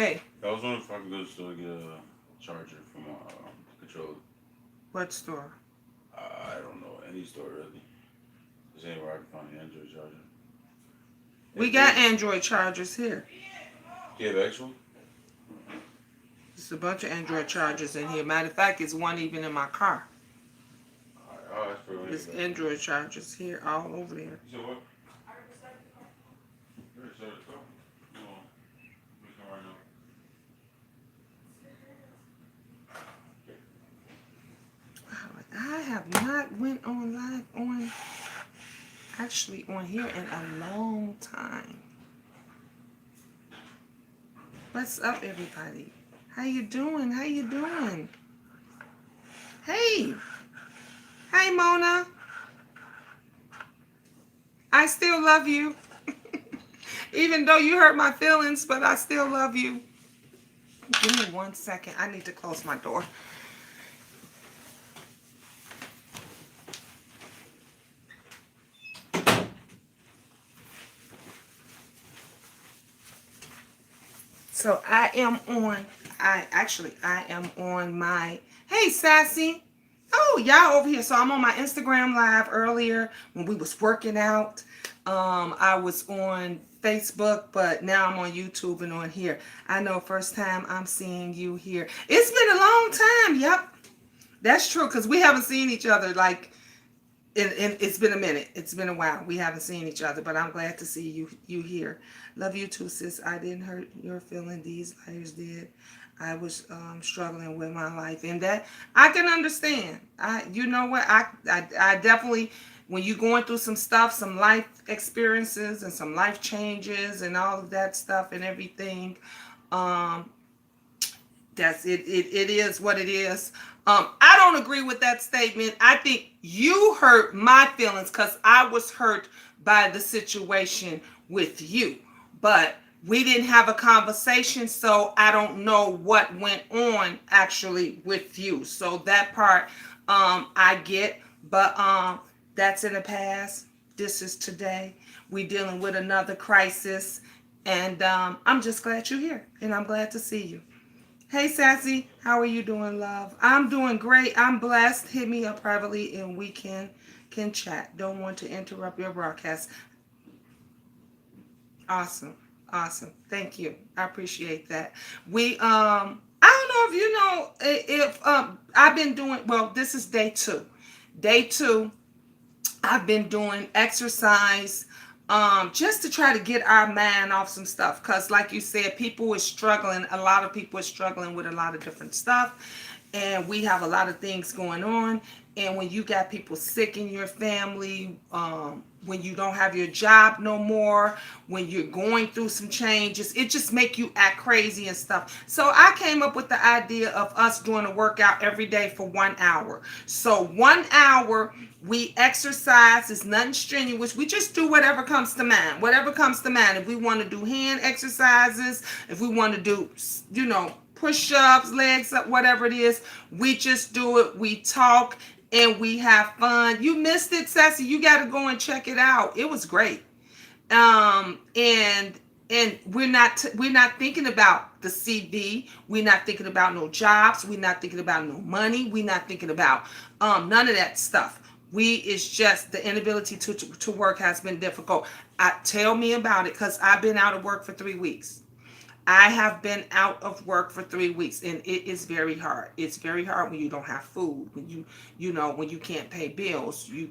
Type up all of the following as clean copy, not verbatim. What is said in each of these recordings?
Hey, I was wondering if I could go to the store to get a charger for my controller. what store? I don't know any store really. There's anywhere I can find an Android charger. We If got there's, Android chargers here. you have actual? There's a bunch of Android chargers in here. Matter of fact, there's one even in my car. Alright, I'll ask for it when I There's get back. Android chargers here all over there. You said what? You already started the car? Come on. Let me come right now. Wow, I have not went on live on actually on here in a long time. What's up, everybody? How you doing? How you doing? Hey, hey, Mona. I still love you. Even though you hurt my feelings, but I still love you. Give me 1 second. I need to close my door. So I am on my, hey, Sassy. Oh, y'all over here. So I'm on my Instagram live earlier when we was working out. I was on Facebook, but now I'm on YouTube and on here. I know first time I'm seeing you here. It's been a long time. Yep. That's true because we haven't seen each other like and it's been a minute. It's been a while. We haven't seen each other, but I'm glad to see you here. Love you too, sis. I didn't hurt your feeling. These liars did. I was struggling with my life, and that I can understand. You know what? I definitely when you're going through some stuff, some life experiences, and some life changes, and all of that stuff, and everything. Um, that's it. It is what it is. I don't agree with that statement. I think you hurt my feelings because I was hurt by the situation with you. But we didn't have a conversation, so I don't know what went on actually with you. So that part I get, but that's in the past. This is today. We dealing with another crisis, and I'm just glad you're here, and I'm glad to see you. Hey Sassy, how are you doing, love? I'm doing great. I'm blessed. Hit me up privately and we can chat. Don't want to interrupt your broadcast. Awesome. Awesome. Thank you. I appreciate that. We I don't know if you know if I've been doing well, this is day 2. Day 2 I've been doing exercise just to try to get our mind off some stuff. Because, like you said, people is struggling. A lot of people are struggling with a lot of different stuff. And we have a lot of things going on. And when you got people sick in your family, when you don't have your job no more, when you're going through some changes, it just make you act crazy and stuff. So I came up with the idea of us doing a workout every day for 1 hour. So 1 hour we exercise. It's nothing strenuous. We just do whatever comes to mind. Whatever comes to mind. If we want to do hand exercises, if we want to do, push-ups, legs up, whatever it is, we just do it. We talk and we have fun. You missed it, Sassy. You got to go and check it out. It was great. And we're not thinking about the CV. We're not thinking about no jobs. We're not thinking about no money. We're not thinking about none of that stuff. It's just the inability to work has been difficult. Tell me about it because I've been out of work for 3 weeks. I have been out of work for 3 weeks, and it is very hard. It's very hard when you don't have food, when when you can't pay bills. You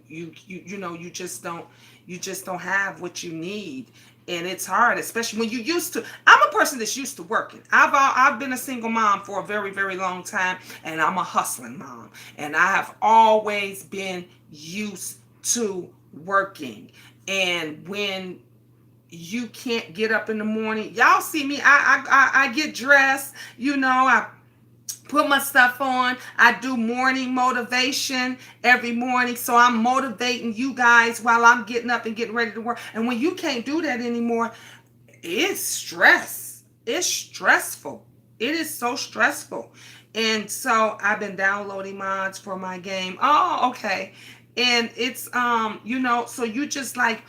just don't have what you need, and it's hard, especially when you used to. I'm a person that's used to working. I've been a single mom for a very very long time, and I'm a hustling mom, and I have always been used to working. And when you can't get up in the morning. Y'all see me. I get dressed. I put my stuff on. I do morning motivation every morning. So I'm motivating you guys while I'm getting up and getting ready to work. And when you can't do that anymore, it's stress. It's stressful. It is so stressful. And so I've been downloading mods for my game. Oh, okay. And it's so you just like,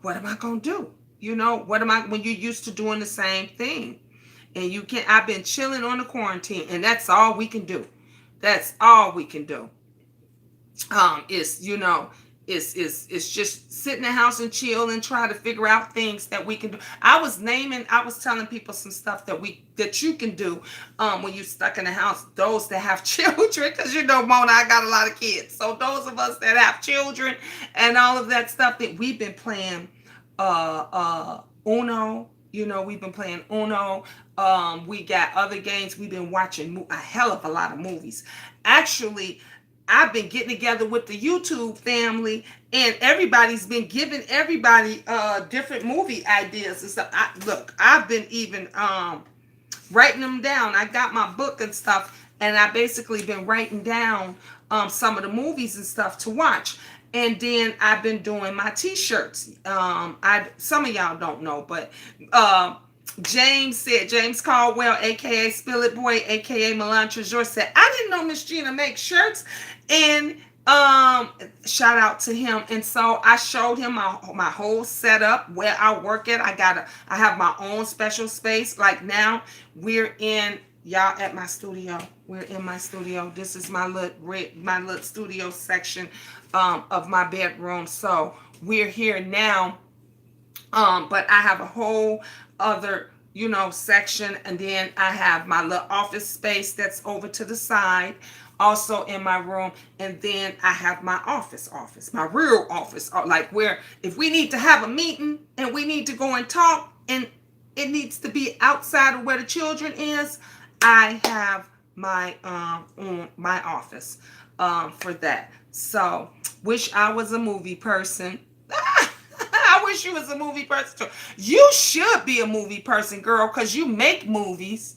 what am I gonna do? What am I when you're used to doing the same thing? and you can. I've been chilling on the quarantine, and that's all we can do. That's all we can do. Is it's just sit in the house and chill and try to figure out things that we can do. I was telling people some stuff that you can do when you're stuck in the house. Those that have children, because Mona, I got a lot of kids. So those of us that have children and all of that stuff that we've been playing Uno. We've been playing Uno. We got other games. We've been watching a hell of a lot of movies. Actually, I've been getting together with the YouTube family, and everybody's been giving everybody different movie ideas and stuff. I've been even writing them down. I got my book and stuff, and I basically been writing down some of the movies and stuff to watch. And then I've been doing my t-shirts. Some of y'all don't know, but James Caldwell, aka Spill It Boy, aka Milan Trezor, said, I didn't know Miss Gina makes shirts. And shout out to him. And so I showed him my whole setup where I work at. I have my own special space. Like now we're in y'all at my studio. We're in my studio. This is my little studio section of my bedroom. So we're here now. But I have a whole other section, and then I have my little office space that's over to the side, also in my room. And then I have my office, my real office, like where if we need to have a meeting and we need to go and talk and it needs to be outside of where the children is, I have my office for that. So wish I was a movie person. I wish you was a movie person too. You should be a movie person, girl, because you make movies.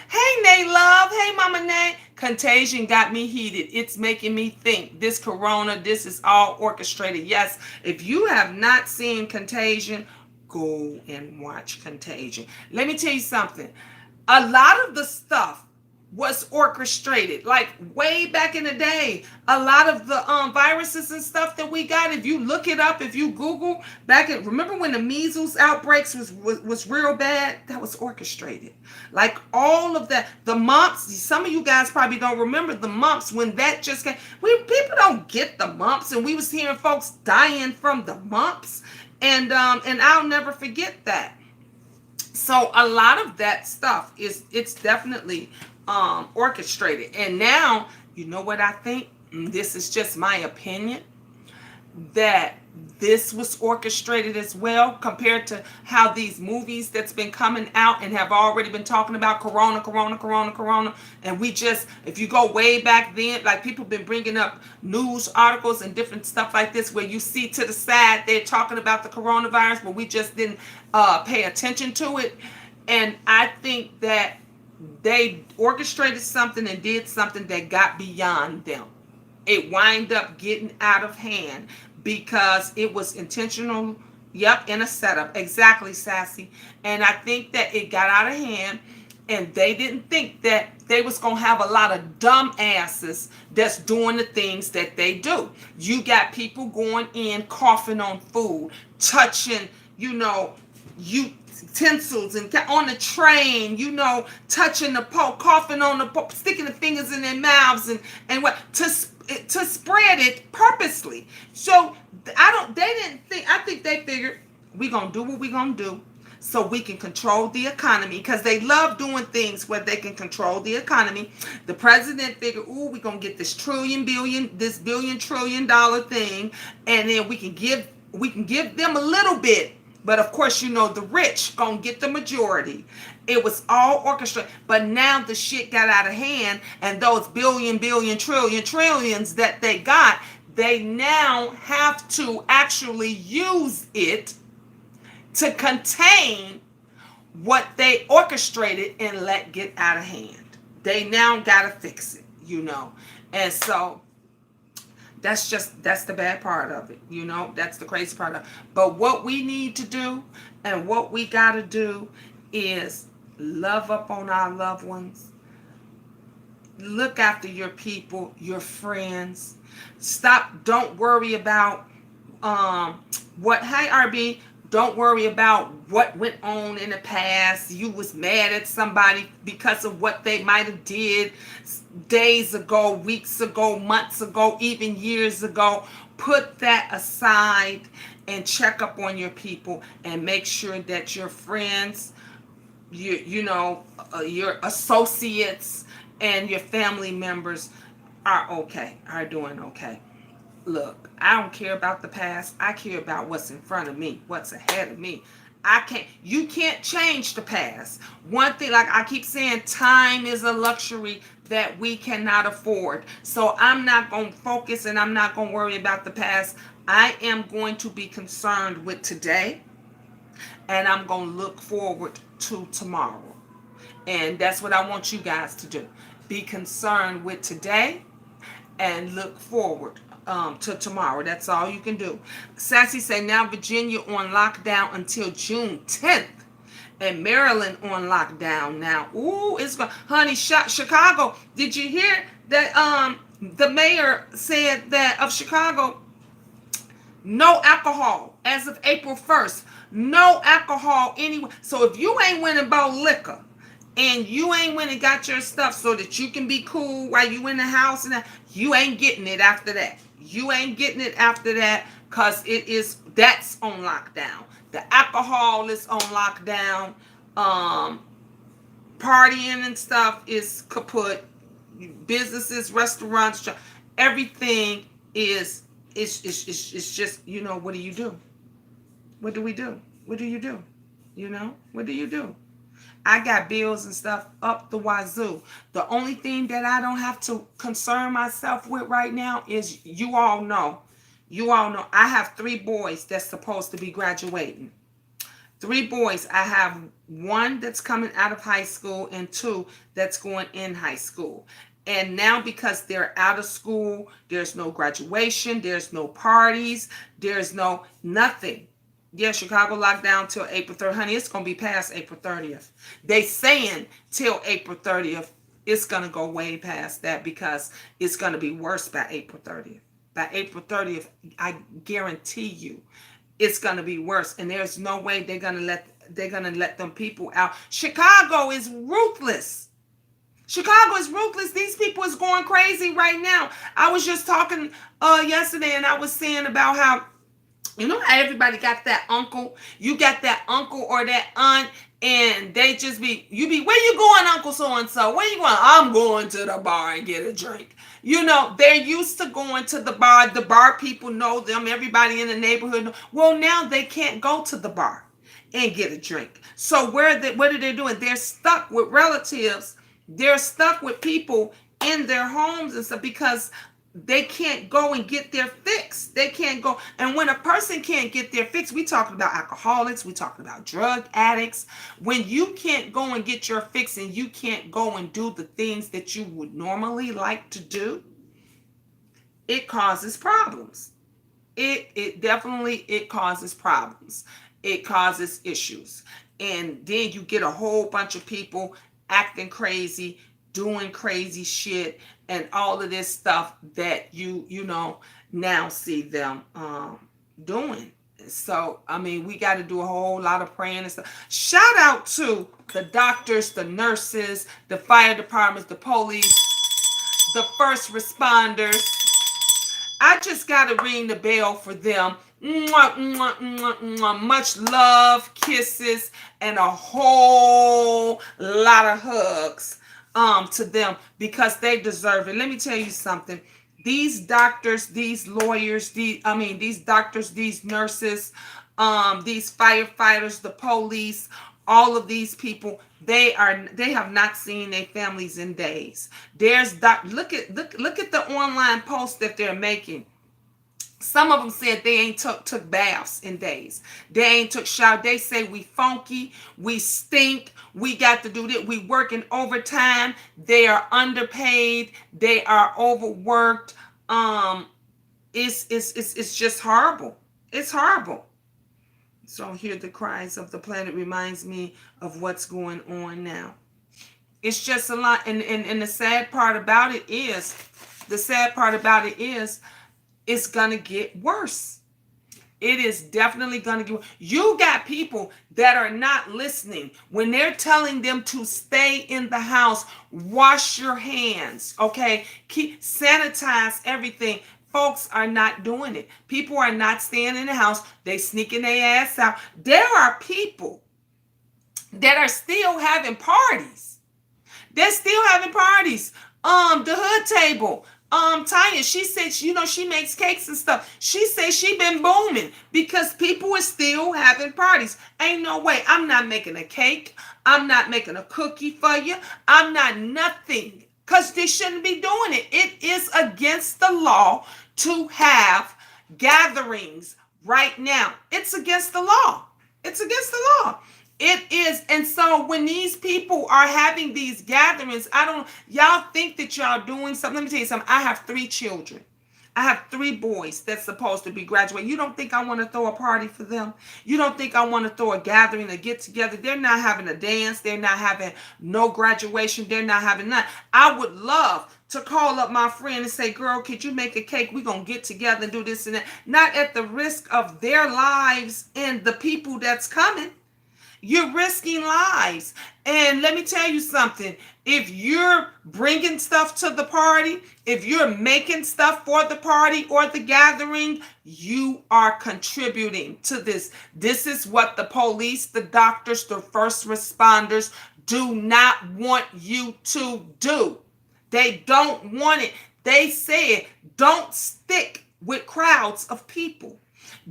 Hey, Nay Love. Hey, Mama Nay. Contagion got me heated. It's making me think. This corona, this is all orchestrated. Yes, if you have not seen Contagion, go and watch Contagion. Let me tell you something. A lot of the stuff was orchestrated, like way back in the day. A lot of the viruses and stuff that we got, if you look it up, if you Google remember when the measles outbreaks was real bad? That was orchestrated. Like all of that, the mumps. Some of you guys probably don't remember the mumps when that just came. People don't get the mumps, and we was hearing folks dying from the mumps, and I'll never forget that. So a lot of that stuff it's definitely orchestrated. And now, you know what I think? This is just my opinion, that this was orchestrated as well, compared to how these movies that's been coming out and have already been talking about corona. And we just, if you go way back then, like people been bringing up news articles and different stuff like this where you see to the side they're talking about the coronavirus, but we just didn't pay attention to it. And I think that they orchestrated something and did something that got beyond them. It wind up getting out of hand because it was intentional. Yep, in a setup. Exactly, Sassy. And I think that it got out of hand, and they didn't think that they was going to have a lot of dumb asses that's doing the things that they do. You got people going in, coughing on food, touching, utensils, and on the train, touching the pole, coughing on the pole, sticking the fingers in their mouths, and what to spread it purposely. So I think they figured we gonna do what we gonna do so we can control the economy, because they love doing things where they can control the economy. The president figured, we gonna get this billion trillion dollar thing, and then we can give them a little bit. But of course, the rich gonna get the majority. It was all orchestrated. But now the shit got out of hand, and those billion, trillions that they got, they now have to actually use it to contain what they orchestrated and let get out of hand. They now gotta fix it, And so that's the bad part of it, that's the crazy part of it. But what we need to do and what we got to do is love up on our loved ones. Look after your people, your friends. Don't worry about hey RB, Don't worry about what went on in the past. You was mad at somebody because of what they might have did days ago, weeks ago, months ago, even years ago. Put that aside and check up on your people and make sure that your friends, your associates and your family members are okay, are doing okay. Look, I don't care about the past. I care about what's in front of me, what's ahead of me. You can't change the past. One thing, like I keep saying, time is a luxury that we cannot afford. So I'm not going to focus and I'm not going to worry about the past. I am going to be concerned with today, and I'm going to look forward to tomorrow. And that's what I want you guys to do. Be concerned with today and look forward to tomorrow. That's all you can do. Sassy say now Virginia on lockdown until June 10th. And Maryland on lockdown now. Ooh, it's going, honey, Chicago. Did you hear that the mayor said that of Chicago, no alcohol as of April 1st. No alcohol anywhere. So if you ain't went and bought liquor and you ain't went and got your stuff so that you can be cool while you in the house, and that, you ain't getting it after that. You ain't getting it after that, because that's on lockdown. The alcohol is on lockdown. Partying and stuff is kaput. Businesses, restaurants, everything is it's just, what do you do? What do we do? What do you do? What do you do? I got bills and stuff up the wazoo. The only thing that I don't have to concern myself with right now is, you all know, I have 3 boys that's supposed to be graduating. 3 boys. I have 1 that's coming out of high school and 2 that's going in high school. And now, because they're out of school, there's no graduation, there's no parties, there's no nothing. Yeah, Chicago locked down till April 3rd. Honey, it's going to be past April 30th. They saying till April 30th. It's going to go way past that, because it's going to be worse by April 30th. By April 30th, I guarantee you, it's going to be worse. And there's no way they're going to let them people out. Chicago is ruthless. Chicago is ruthless. These people is going crazy right now. I was just talking yesterday, and I was saying about how, how everybody got that uncle. You got that uncle or that aunt, and they just where you going, Uncle so-and-so? Where you going? I'm going to the bar and get a drink. They're used to going to the bar. The bar people know them. Everybody in the neighborhood. Well, now they can't go to the bar and get a drink. So what are they doing? They're stuck with relatives. They're stuck with people in their homes and stuff, because they can't go and get their fix. They can't go. And when a person can't get their fix, we talking about alcoholics, we talking about drug addicts. When you can't go and get your fix, and you can't go and do the things that you would normally like to do, it causes problems. It definitely causes problems. It causes issues. And then you get a whole bunch of people acting crazy, doing crazy shit, and all of this stuff that you now see them doing. So, we got to do a whole lot of praying and stuff. Shout out to the doctors, the nurses, the fire departments, the police, the first responders. I just got to ring the bell for them. Mwah, mwah, mwah, mwah. Much love, kisses, and a whole lot of hugs to them, because they deserve it. Let me tell you something. These doctors, these lawyers, these doctors, these nurses, these firefighters, the police, all of these people, they have not seen their families in days. Look at the online posts that they're making. Some of them said they ain't took baths in days. They ain't took shower. They say we funky, we stink, we got to do this. We working overtime. They are underpaid. They are overworked. It's just horrible. It's horrible. So hear the cries of the planet reminds me of what's going on now. It's just a lot. And the sad part about it is, it's going to get worse. It is definitely going to give. You got people that are not listening when they're telling them to stay in the house. Wash your hands, okay? Keep sanitize everything. Folks are not doing it. People are not staying in the house. They sneaking their ass out. There are people that are still having parties. They're still having parties. The hood table. Tanya, she said, she makes cakes and stuff. She said she been booming because people are still having parties. Ain't no way. I'm not making a cake. I'm not making a cookie for you. I'm not nothing. Because they shouldn't be doing it. It is against the law to have gatherings right now. It's against the law. It's against the law. It is. And so when these people are having these gatherings, y'all think that y'all doing something. Let me tell you something. I have 3 children. I have 3 boys that's supposed to be graduating. You don't think I want to throw a party for them? You don't think I want to throw a gathering, a get together? They're not having a dance. They're not having no graduation. They're not having none. I would love to call up my friend and say, girl, could you make a cake? We're going to get together and do this and that. Not at the risk of their lives and the people that's coming. You're risking lives. And let me tell you something. If you're bringing stuff to the party, if you're making stuff for the party or the gathering, you are contributing to this. This is what the police, the doctors, the first responders do not want you to do. They don't want it. They said, don't stick with crowds of people.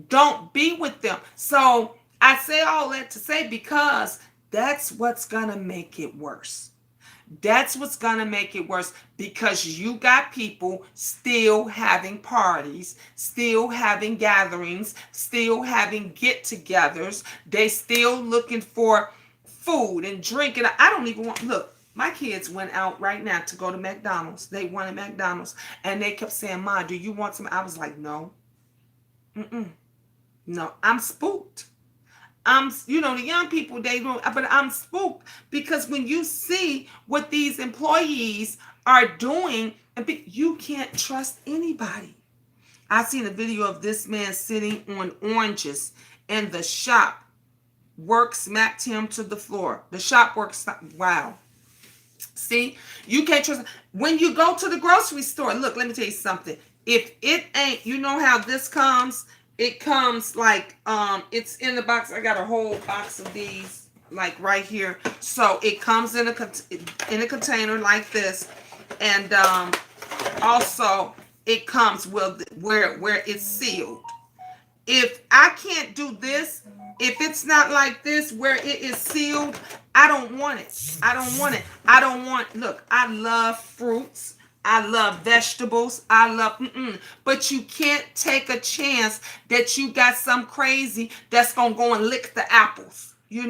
Don't be with them. So I say all that to say because that's what's going to make it worse. That's what's going to make it worse because you got people still having parties, still having gatherings, still having get-togethers. They still looking for food and drink. And I don't even want, look, my kids went out right now to go to McDonald's. They wanted McDonald's. And they kept saying, Ma, do you want some? I was like, no. No, I'm spooked. The young people, they don't, but I'm spooked because when you see what these employees are doing, you can't trust anybody. I seen a video of this man sitting on oranges and the shop work smacked him to the floor. The shop work, wow. See, you can't trust. When you go to the grocery store, look, let me tell you something. If it ain't, you know how this comes? It comes like, it's in the box. I got a whole box of these, like right here. So it comes in a container like this. And also it comes with where it's sealed. If I can't do this, if it's not like this where it is sealed, I don't want it. I don't want it. I don't want, look, I love fruits. I love vegetables. I love, but you can't take a chance that you got some crazy that's going to go and lick the apples, You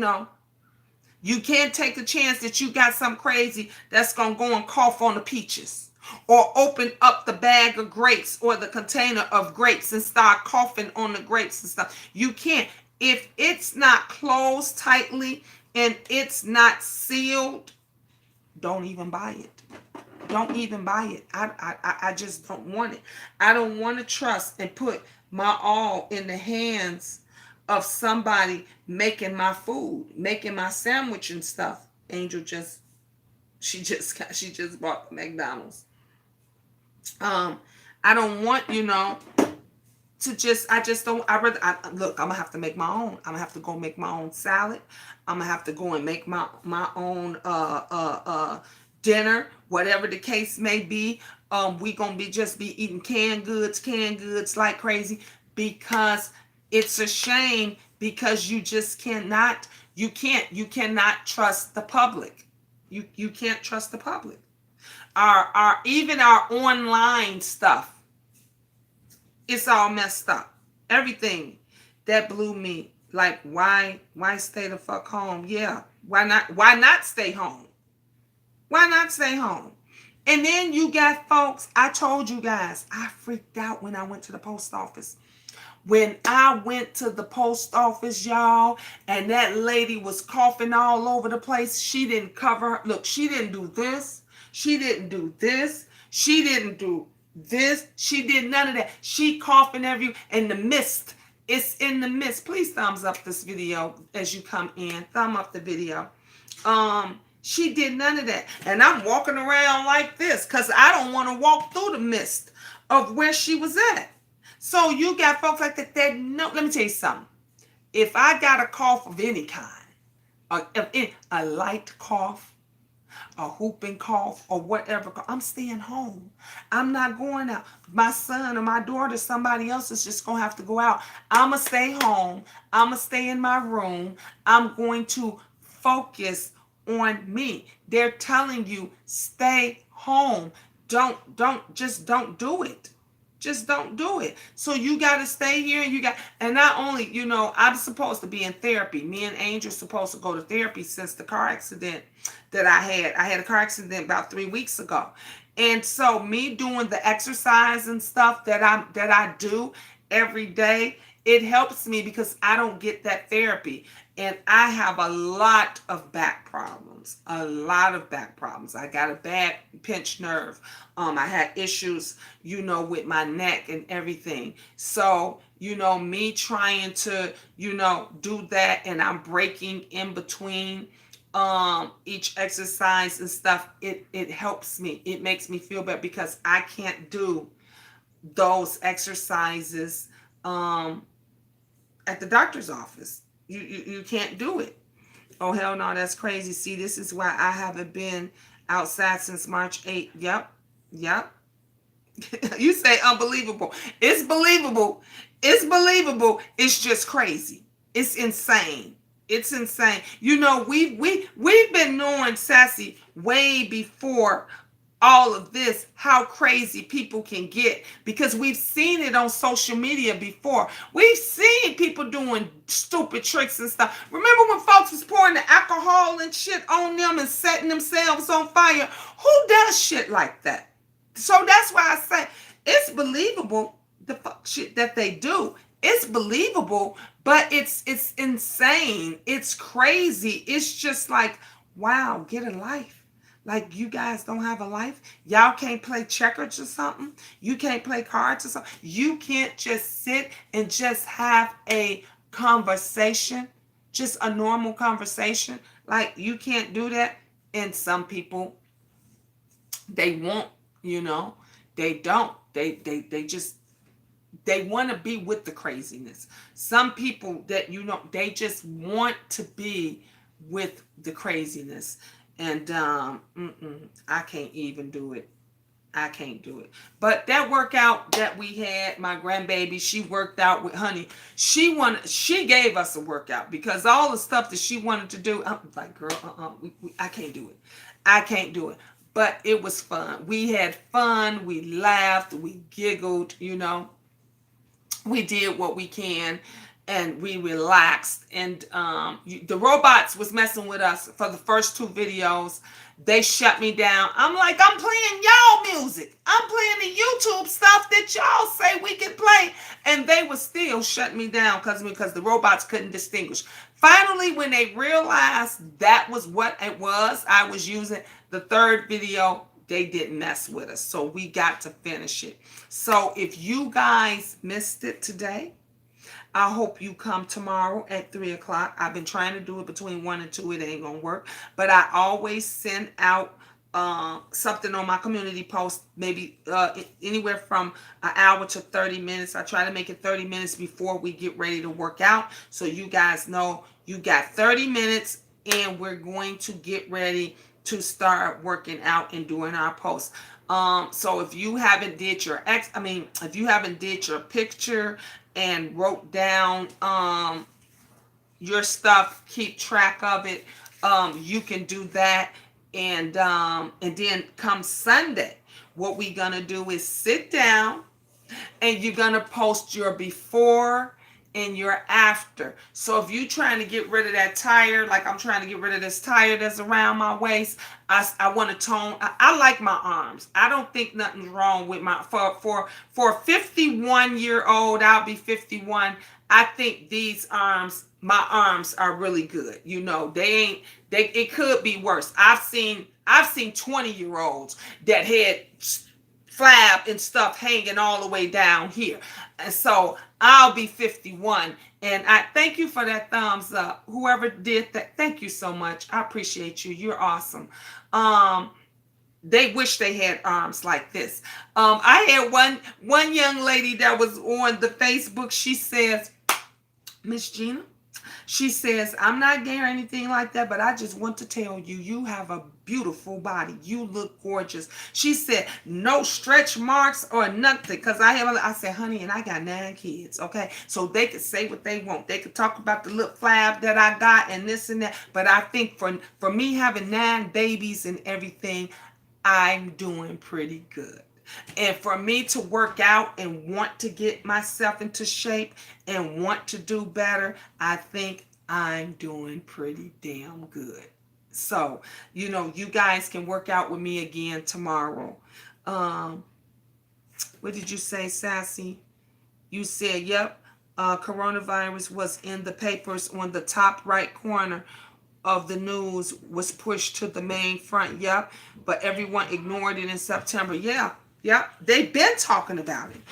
can't take a chance that you got some crazy that's going to go and cough on the peaches or open up the bag of grapes or the container of grapes and start coughing on the grapes and stuff. You can't. If it's not closed tightly and it's not sealed, don't even buy it. Don't even buy it. I just don't want it. I don't want to trust and put my all in the hands of somebody making my food, making my sandwich and stuff. Angel she just bought the McDonald's. I don't want, I just don't, look, I'm gonna have to make my own. I'm gonna have to go make my own salad. I'm gonna have to go and make my own dinner, whatever the case may be. We gonna be eating canned goods like crazy because it's a shame because you just cannot trust the public. You can't trust the public. Even our online stuff, it's all messed up. Everything that blew me. Like, why stay the fuck home? Yeah. Why not stay home? Why not stay home? And then you got folks, I told you guys, I freaked out when I went to the post office. When I went to the post office, y'all, and that lady was coughing all over the place. She didn't cover her. Look, she didn't do this. She didn't do this. She didn't do this. She did none of that. She coughing and the mist It's in the midst. Please thumbs up this video as you come in. Thumb up the video. She did none of that. And I'm walking around like this because I don't want to walk through the mist of where she was at. So you got folks like that no, let me tell you something. If I got a cough of any kind, a light cough, a whooping cough, or whatever, I'm staying home. I'm not going out. My son or my daughter, somebody else is just going to have to go out. I'm going to stay home. I'm going to stay in my room. I'm going to focus on me. They're telling you, stay home. Don't do it. Just don't do it. So you got to stay here. And not only, I'm supposed to be in therapy. Me and Angel's supposed to go to therapy since the car accident that I had. I had a car accident about 3 weeks ago. And so me doing the exercise and stuff that I do every day, it helps me because I don't get that therapy. And I have a lot of back problems. I got a bad pinched nerve. I had issues, with my neck and everything. So, me trying to, do that, and I'm breaking in between each exercise and stuff. It helps me. It makes me feel better because I can't do those exercises at the doctor's office. You can't do it. Oh, hell no, that's crazy. See, this is why I haven't been outside since March 8th. Yep. You say unbelievable. It's believable. It's believable. It's just crazy. It's insane. It's insane. We've been knowing, Sassy, way before all of this, how crazy people can get, because we've seen it on social media before. We've seen people doing stupid tricks and stuff. Remember when folks was pouring the alcohol and shit on them and setting themselves on fire? Who does shit like that? So that's why I say it's believable, the fuck shit that they do. It's believable, but it's insane. It's crazy. It's just like, wow, get a life. Like, you guys don't have a life? Y'all can't play checkers or something? You can't play cards or something? You can't just sit and just have a conversation? Just a normal conversation? Like, you can't do that? And some people, they won't, they don't. They want to be with the craziness. Some people that, they just want to be with the craziness. And I can't even do it. I can't do it. But that workout that we had, my grandbaby, she worked out with Honey. She gave us a workout because all the stuff that she wanted to do, I'm like, girl, I can't do it. I can't do it. But it was fun. We had fun. We laughed. We giggled, We did what we can. And we relaxed, and the robots was messing with us for the first 2 videos. They shut me down. I'm like, I'm playing y'all music. I'm playing the YouTube stuff that y'all say we can play. And they were still shutting me down because the robots couldn't distinguish. Finally, when they realized that was what it was I was using, the 3rd video, they didn't mess with us. So we got to finish it. So if you guys missed it today, I hope you come tomorrow at 3 o'clock. I've been trying to do it between 1 and 2. It ain't going to work. But I always send out something on my community post, maybe anywhere from an hour to 30 minutes. I try to make it 30 minutes before we get ready to work out. So you guys know you got 30 minutes and we're going to get ready to start working out and doing our posts. So if you haven't did your picture and wrote down your stuff, keep track of it, you can do that. And then come Sunday, what we're gonna do is sit down and you're gonna post your before and your after. So if you're trying to get rid of that tire, like I'm trying to get rid of this tire that's around my waist, I want to tone. I like my arms. I don't think nothing's wrong with my for a 51-year-old. I'll be 51. I think these arms, my arms are really good. It could be worse. I've seen 20-year-olds that had flab and stuff hanging all the way down here. And so I'll be 51. And I thank you for that thumbs up. Whoever did that, thank you so much. I appreciate you. You're awesome. They wish they had arms like this. I had one young lady that was on the Facebook. She says, Miss Gina, she says, I'm not gay or anything like that, but I just want to tell you, you have a beautiful body. You look gorgeous. She said, no stretch marks or nothing. Because I said, honey, and I got 9 kids, okay? So they could say what they want. They could talk about the little flab that I got and this and that. But I think for me having 9 babies and everything, I'm doing pretty good. And for me to work out and want to get myself into shape and want to do better, I think I'm doing pretty damn good. So, you guys can work out with me again tomorrow. What did you say, Sassy? You said, yep, coronavirus was in the papers on the top right corner of the news, was pushed to the main front. Yep. But everyone ignored it in September. Yeah. Yep. They've been talking about it.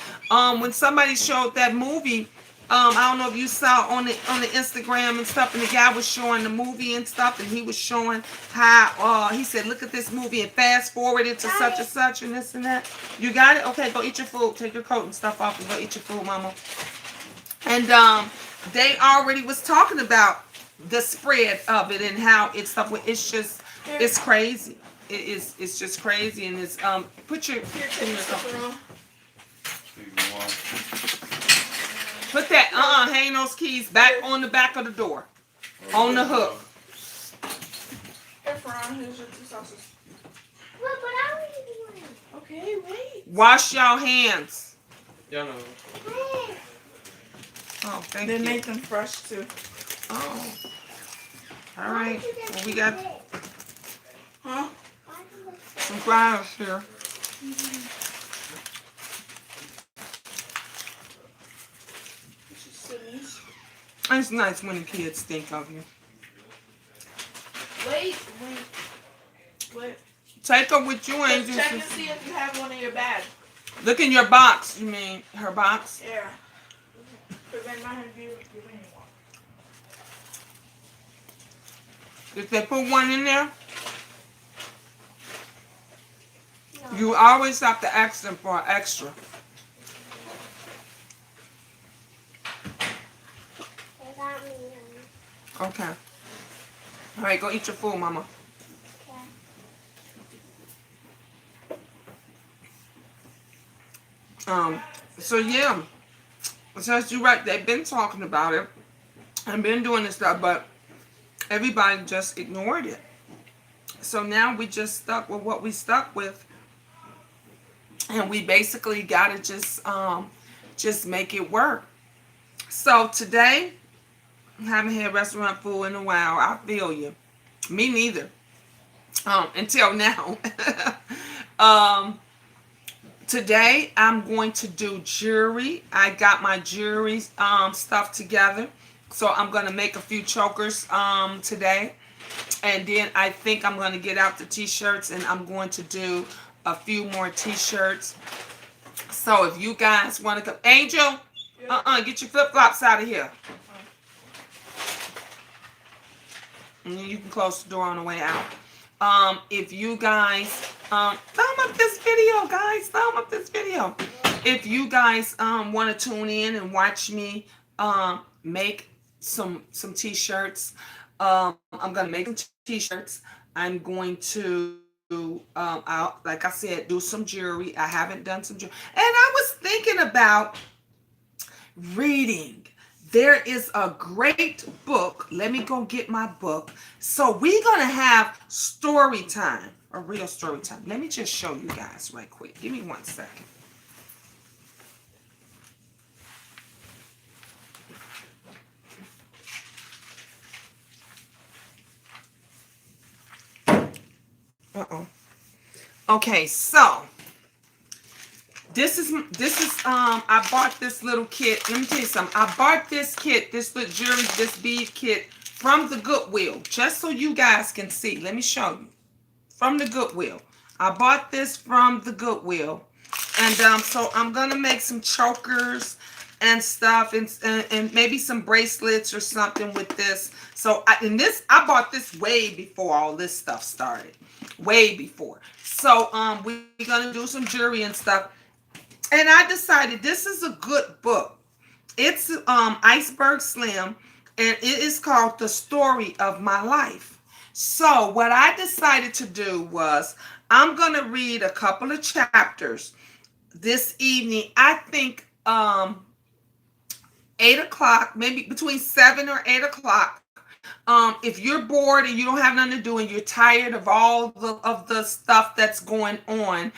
When somebody showed that movie, I don't know if you saw on the Instagram and stuff, and the guy was showing the movie and stuff, and he was showing how he said, look at this movie and fast forward it to such and such and this and that. You got it? Okay, go eat your food. Take your coat and stuff off and go eat your food, mama. And they already was talking about the spread of it and how it's stuff. It's crazy. It's just crazy, and it's put your put that hang those keys back on the back of the door, on the hook. Here's your 2 sauces. Okay, wait. Wash your hands. Yeah, no. Oh, thank They you. make them fresh too. Oh. All right. Well, we got some flowers here. It's nice when the kids think of you. Wait. Take her with you, and Just check and see if you have one in your bag. look in your box. You mean her box? Yeah. Prevent my view. If they put one in there, you always have to ask them for an extra. Okay. All right, go eat your food, mama. So yeah, so you're right. They've been talking about it and been doing this stuff, but everybody just ignored it. So now we just stuck with what we stuck with, and we basically got to just make it work. So today, I haven't had restaurant food in a while. I feel you. Me neither. Until now. Today I'm going to do jewelry. I got my jewelry stuff together. So I'm going to make a few chokers today. And then I think I'm going to get out the t-shirts, and I'm going to do a few more t-shirts. So if you guys want to come, Angel, get your flip-flops out of here. And you can close the door on the way out. If you guys thumb up this video, guys, thumb up this video. If you guys want to tune in and watch me make some t-shirts, I'm gonna make some t-shirts. I'm going to like I said, do some jewelry. I haven't done some jewelry, and I was thinking about reading. There is a great book. Let me go get my book. So we're going to have story time, a real story time. Let me just show you guys right quick. Give me 1 second. Okay, so this is I bought this little kit. Let me tell you something. I bought this kit, this little jewelry, this bead kit from the Goodwill, just so you guys can see. Let me show you. From the Goodwill. I bought this from the Goodwill. And so I'm gonna make some chokers and stuff, and maybe some bracelets or something with this. So I bought this way before all this stuff started, way before. So we're gonna do some jewelry and stuff. And I decided this is a good book. It's Iceberg Slim, and it is called The Story of My Life. So what I decided to do was I'm gonna read a couple of chapters this evening. I think 8 o'clock, maybe between 7 or 8 o'clock. If you're bored and you don't have nothing to do and you're tired of all the stuff that's going on,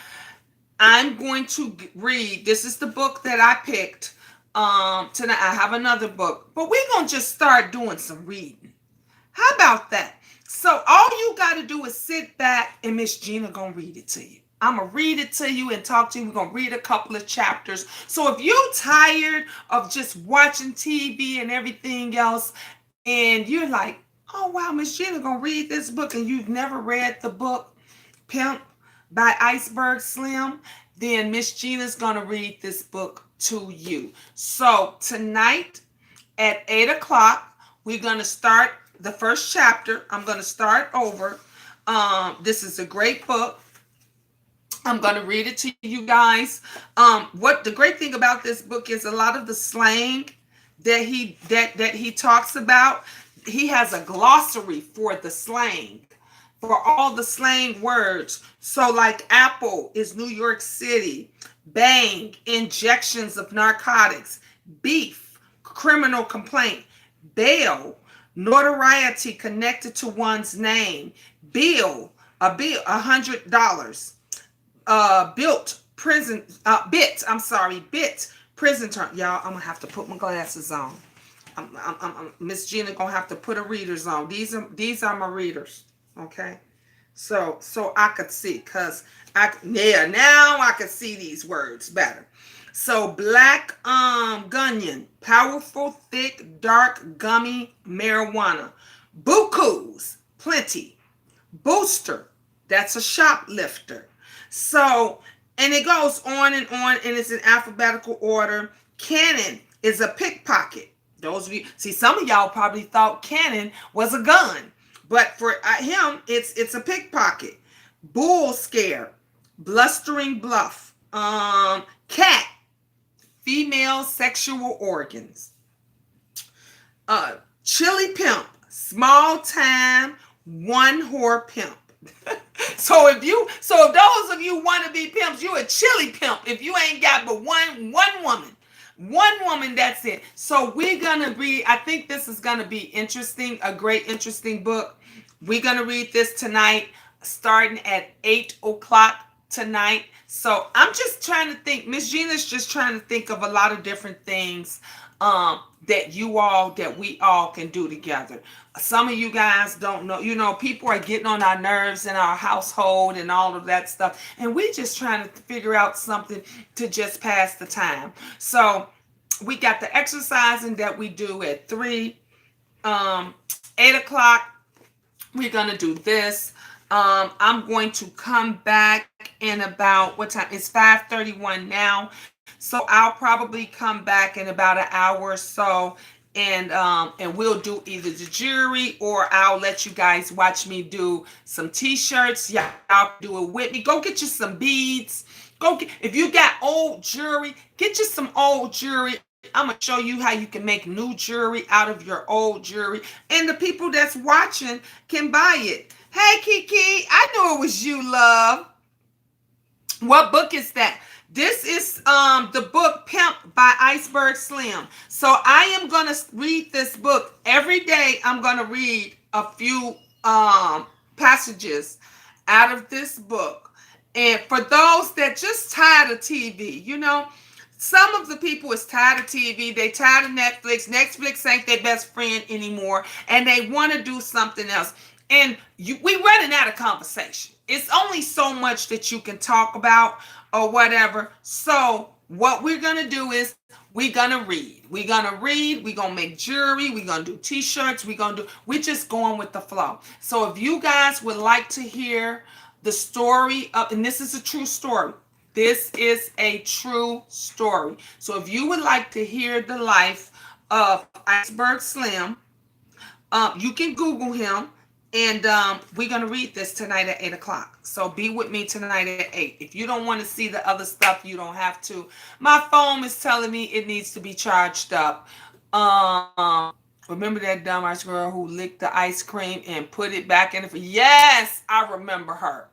I'm going to read. This is the book that I picked. Tonight I have another book, but we're gonna just start doing some reading. How about that? So all you got to do is sit back and Miss Gina gonna read it to you. I'm gonna read it to you and talk to you. We're gonna read a couple of chapters. So if you're tired of just watching TV and everything else, and you're like, oh wow, Miss Gina gonna read this book, and you've never read the book Pimp by Iceberg Slim, then Miss Gina's gonna read this book to you. So tonight at 8 o'clock, we're gonna start the first chapter. I'm gonna start over. This is a great book. I'm going to read it to you guys. What the great thing about this book is a lot of the slang that he talks about. He has a glossary for the slang, for all the slang words. So like apple is New York City, bang, injections of narcotics, beef, criminal complaint, bail, notoriety connected to one's name, bill, $100. Built prison bit I'm sorry bit prison term. Y'all, I'm gonna have to put my glasses on. Miss Gina gonna have to put her readers on. These are my readers, okay? So I could see, because now I could see these words better. So black gunyon, powerful, thick, dark, gummy marijuana. Bukus, plenty. Booster, that's a shoplifter. So, and it goes on, and it's in alphabetical order. Cannon is a pickpocket. Those of you, see, some of y'all probably thought cannon was a gun, but for him, it's a pickpocket. Bull scare, blustering bluff. Cat, female sexual organs. Chili pimp, small time, one whore pimp. So if those of you want to be pimps, you a chili pimp. If you ain't got but one woman, that's it. So we're gonna read. I think this is gonna be interesting, a great interesting book. We're gonna read this tonight, starting at 8 o'clock tonight. So I'm just trying to think. Miss Gina's just trying to think of a lot of different things that we all can do together. Some of you guys don't know, people are getting on our nerves in our household and all of that stuff. And we just trying to figure out something to just pass the time. So we got the exercising that we do at 8 o'clock. We're going to do this. I'm going to come back in about, what time? It's 5:31 now. So I'll probably come back in about an hour or so, and we'll do either the jewelry, or I'll let you guys watch me do some t-shirts. Y'all do it with me. Go get you some beads. If you got old jewelry, get you some old jewelry. I'm going to show you how you can make new jewelry out of your old jewelry, and the people that's watching can buy it. Hey, Kiki, I knew it was you, love. What book is that? This is the book Pimp by Iceberg Slim. So I am going to read this book every day. I'm going to read a few passages out of this book. And for those that just tired of TV, some of the people is tired of TV. They tired of Netflix. Netflix ain't their best friend anymore, and they want to do something else. And we running out of conversation. It's only so much that you can talk about or whatever. So what we're going to do is we're going to read. We're going to make jewelry. We're going to do t-shirts. We're just going with the flow. So if you guys would like to hear the story of, and this is a true story, This is a true story. So if you would like to hear the life of Iceberg Slim, you can Google him, and we're gonna read this tonight at 8 o'clock. So be with me tonight at 8. If you don't want to see the other stuff, you don't have to. My phone is telling me it needs to be charged up. Um, Remember that dumbass girl who licked the ice cream and put it back in the fridge? Yes, I remember her.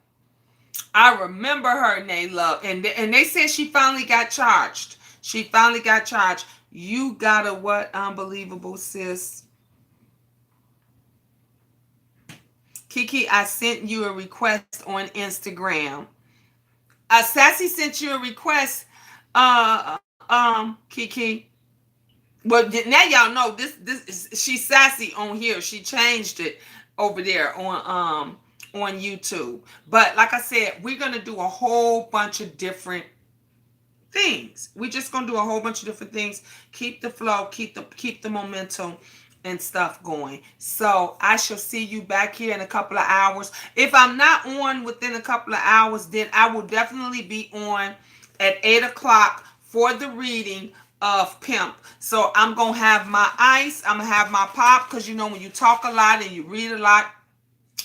I remember her, Nayla, and they said she finally got charged. She finally got charged. You got a what? Unbelievable, sis. Kiki, I sent you a request on Instagram. Sassy sent you a request. Kiki. Well, now y'all know this is she's sassy on here. She changed it over there on YouTube. But like I said, we're gonna do a whole bunch of different things. We're just gonna do a whole bunch of different things. Keep the flow, keep the momentum and stuff going. So I shall see you back here in a couple of hours. If I'm not on within a couple of hours, then I will definitely be on at 8 o'clock for the reading of Pimp. So I'm gonna have my ice, I'm gonna have my pop, because you know when you talk a lot and you read a lot,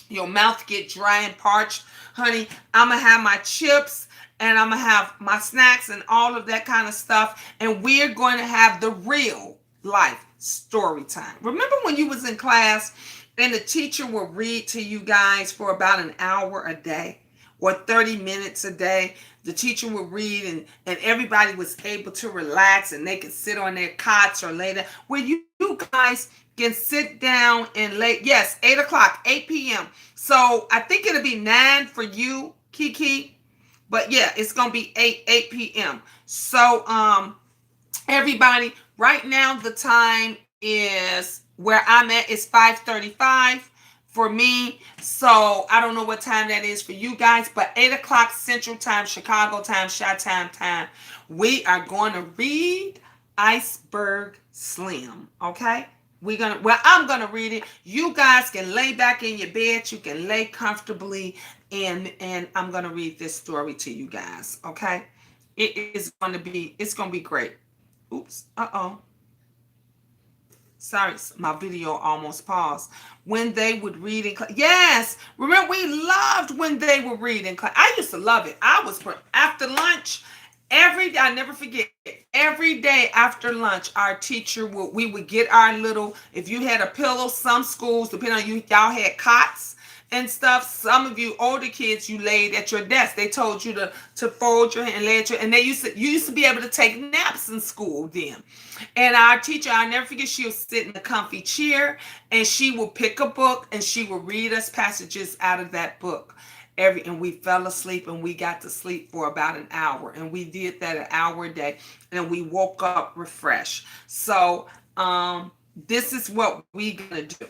your mouth get dry and parched, honey. I'm gonna have my chips, and I'm gonna have my snacks and all of that kind of stuff, and we're going to have the real life story time. Remember when you was in class and the teacher would read to you guys for about an hour a day or 30 minutes a day? The teacher would read, and everybody was able to relax, and they could sit on their cots or lay down. Well, you guys can sit down and lay. Yes, 8 o'clock, 8 p.m. So I think it'll be 9 for you, Kiki. But yeah, it's gonna be 8 p.m. So everybody, right now the time is where I'm at is 5:35 for me. So I don't know what time that is for you guys, but 8 o'clock Central Time, Chicago time, Chi-Time, we are going to read Iceberg Slim. Okay? I'm gonna read it. You guys can lay back in your bed, you can lay comfortably, and I'm gonna read this story to you guys. Okay? It's gonna be great. Oops, sorry, my video almost paused. When they would read in class. Yes, remember we loved when they would read in class. I used to love it. After lunch, every day, I never forget, every day after lunch, our teacher we would get our little, if you had a pillow, some schools, depending on you, y'all had cots and stuff. Some of you older kids, you laid at your desk. They told you to fold your hand and lay at your, and you used to be able to take naps in school then. And our teacher, I'll never forget, she would sit in a comfy chair, and she would pick a book, and she would read us passages out of that book. And we fell asleep, and we got to sleep for about an hour, and we did that an hour a day, and we woke up refreshed. So this is what we're gonna do.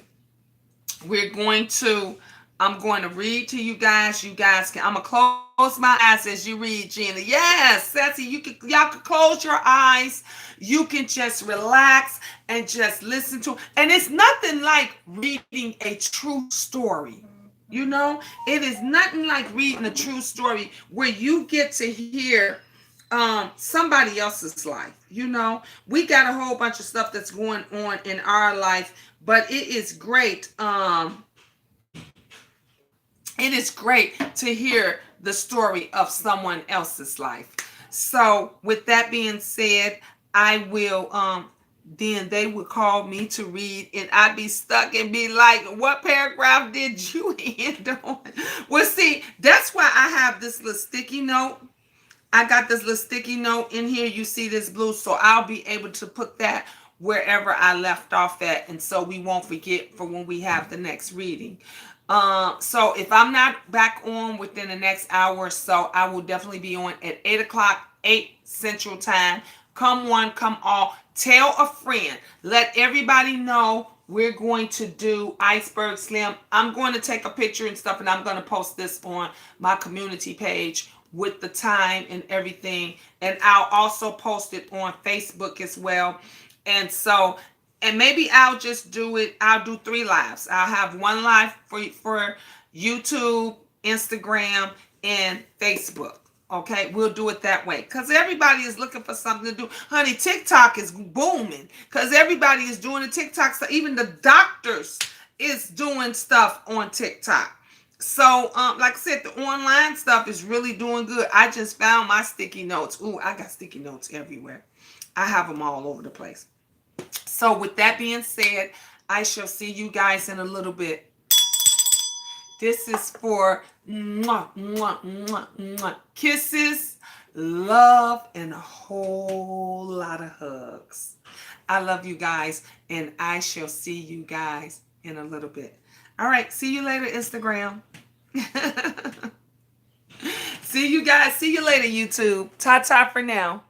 I'm going to read to you guys. You guys can. I'm gonna close my eyes as you read, Gina. Yes, Sassy. Y'all can close your eyes. You can just relax and just listen to. And it's nothing like reading a true story. You know, it is nothing like reading a true story where you get to hear somebody else's life. You know, we got a whole bunch of stuff that's going on in our life, but it is great. It is great to hear the story of someone else's life. So with that being said, I will then they would call me to read, and I'd be stuck and be like, what paragraph did you end on? Well, see, that's why I have this little sticky note. I got this little sticky note in here. You see this blue, so I'll be able to put that wherever I left off at, and so we won't forget for when we have the next reading. So if I'm not back on within the next hour or so, I will definitely be on at 8 o'clock, 8 Central Time. Come one, come all. Tell a friend. Let everybody know we're going to do Iceberg Slim. I'm going to take a picture and stuff, and I'm going to post this on my community page with the time and everything. And I'll also post it on Facebook as well. And so, and maybe I'll just do it. I'll do 3 lives. I'll have 1 live for YouTube, Instagram, and Facebook. Okay, we'll do it that way because everybody is looking for something to do. Honey, TikTok is booming because everybody is doing the TikTok. So even the doctors is doing stuff on TikTok. So, like I said, the online stuff is really doing good. I just found my sticky notes. Ooh, I got sticky notes everywhere. I have them all over the place. So with that being said, I shall see you guys in a little bit. This is for mwah, mwah, mwah, mwah. Kisses, love, and a whole lot of hugs. I love you guys, and I shall see you guys in a little bit. All right, see you later, Instagram. See you guys. See you later, YouTube. Ta-ta for now.